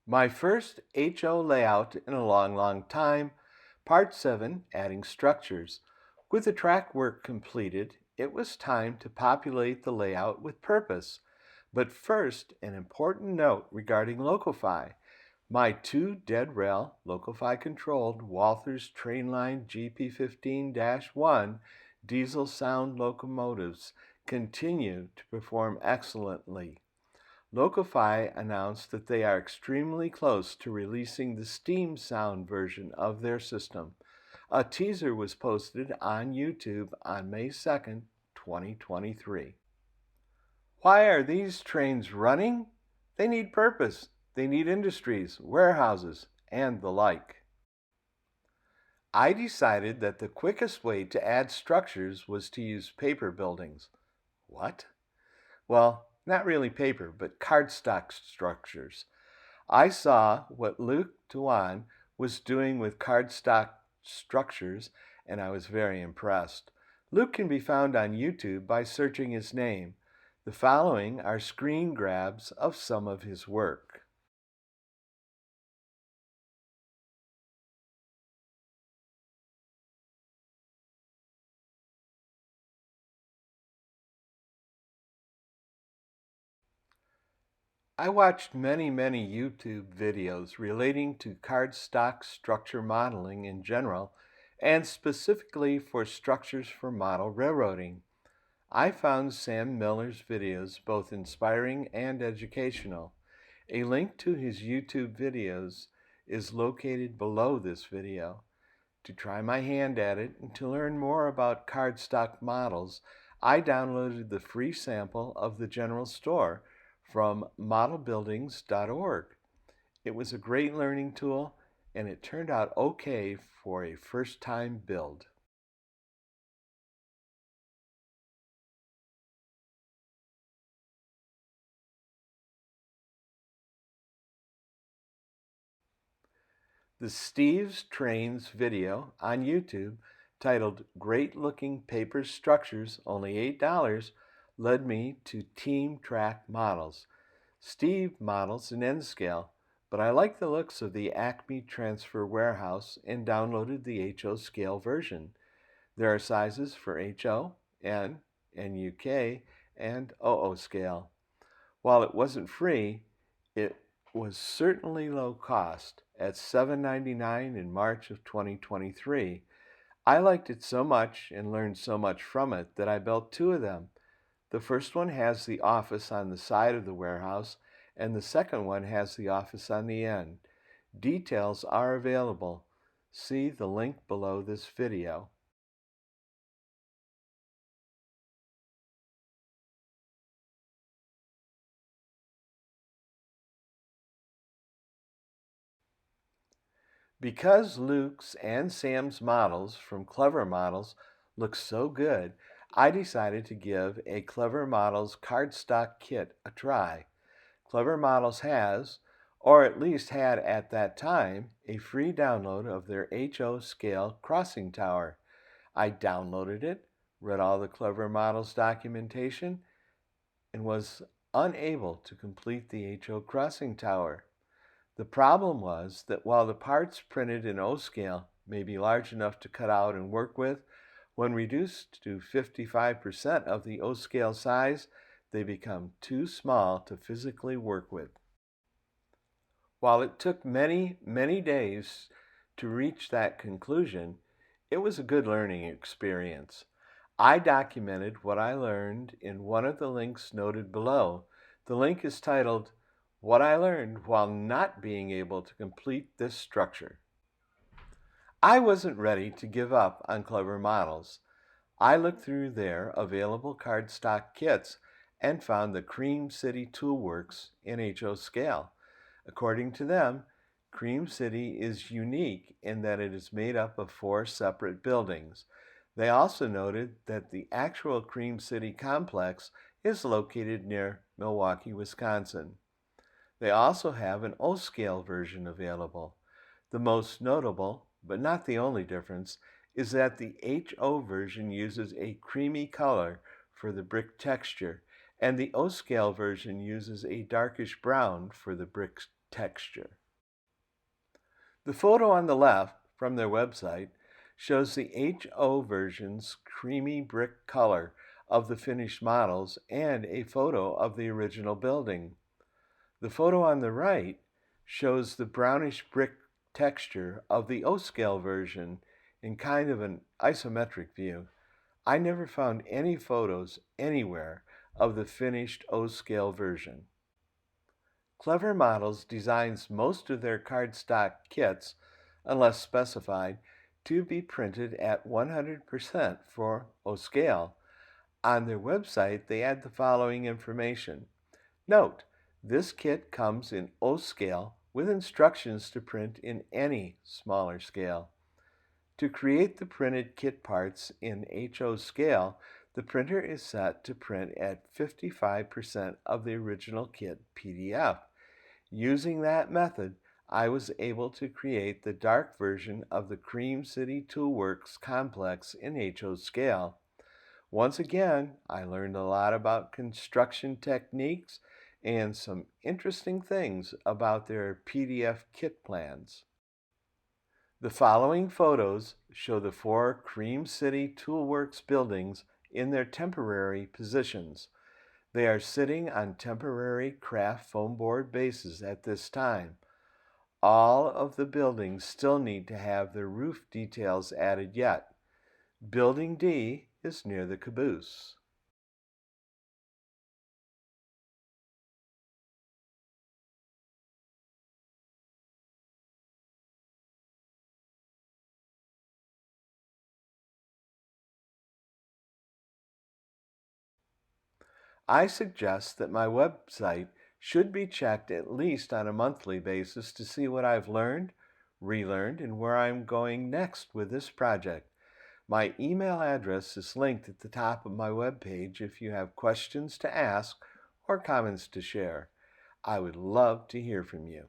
My first HO layout in a long time, Part 7, Adding Structures. With the track work completed, it was time to populate the layout with purpose. But first, an important note regarding LocoFi. My two dead rail, LocoFi controlled Walther's Trainline GP15-1 diesel sound locomotives continue to perform excellently. LocoFi announced that they are extremely close to releasing the Steam sound version of their system. A teaser was posted on YouTube on May 2nd, 2023. Why are these trains running? They need purpose. They need industries, warehouses, and the like. I decided that the quickest way to add structures was to use paper buildings. What? Well, not really paper, but cardstock structures. I saw what Towan was doing with cardstock structures, and I was very impressed. Luke can be found on YouTube by searching his name. The following are screen grabs of some of his work. I watched many YouTube videos relating to cardstock structure modeling in general, and specifically for structures for model railroading. I found Sam Miller's videos both inspiring and educational. A link to his YouTube videos is located below this video. To try my hand at it and to learn more about cardstock models, I downloaded the free sample of the General Store from modelbuildings.org. It was a great learning tool, and it turned out okay for a first-time build. The Steve's Trains video on YouTube, titled Great Looking Paper Structures, only $8, led me to Team Track Models. Steve models in N scale, but I like the looks of the ACME transfer warehouse and downloaded the HO scale version. There are sizes for HO, N, NUK, and OO scale. While it wasn't free, it was certainly low cost at $7.99 in March of 2023. I liked it so much and learned so much from it that I built two of them. The first one has the office on the side of the warehouse, and the second one has the office on the end. Details are available. See the link below this video. Because Luke's and Sam's models from Clever Models look so good, I decided to give a Clever Models cardstock kit a try. Clever Models has, or at least had at that time, a free download of their HO scale crossing tower. I downloaded it, read all the Clever Models documentation, and was unable to complete the HO crossing tower. The problem was that while the parts printed in O scale may be large enough to cut out and work with, when reduced to 55% of the O scale size, they become too small to physically work with. While it took many days to reach that conclusion, it was a good learning experience. I documented what I learned in one of the links noted below. The link is titled, What I Learned While Not Being Able to Complete This Structure. I wasn't ready to give up on Clever Models. I looked through their available cardstock kits and found the Cream City Toolworks in HO scale. According to them, Cream City is unique in that it is made up of 4 separate buildings. They also noted that the actual Cream City complex is located near Milwaukee, Wisconsin. They also have an O-scale version available. The most notable, but not the only difference, is that the HO version uses a creamy color for the brick texture, and the O-scale version uses a darkish brown for the brick texture. The photo on the left from their website shows the HO version's creamy brick color of the finished models and a photo of the original building. The photo on the right shows the brownish brick texture of the O-scale version in kind of an isometric view. I never found any photos anywhere of the finished O-scale version. Clever Models designs most of their cardstock kits, unless specified, to be printed at 100% for O-scale. On their website, they add the following information. Note, this kit comes in O-scale with instructions to print in any smaller scale. To create the printed kit parts in HO scale, the printer is set to print at 55% of the original kit PDF. Using that method, I was able to create the dark version of the Cream City Toolworks complex in HO scale. Once again, I learned a lot about construction techniques and some interesting things about their PDF kit plans. The following photos show the 4 Cream City Toolworks buildings in their temporary positions. They are sitting on temporary craft foam board bases at this time. All of the buildings still need to have their roof details added yet. Building D is near the caboose. I suggest that my website should be checked at least on a monthly basis to see what I've learned, relearned, and where I'm going next with this project. My email address is linked at the top of my webpage if you have questions to ask or comments to share. I would love to hear from you.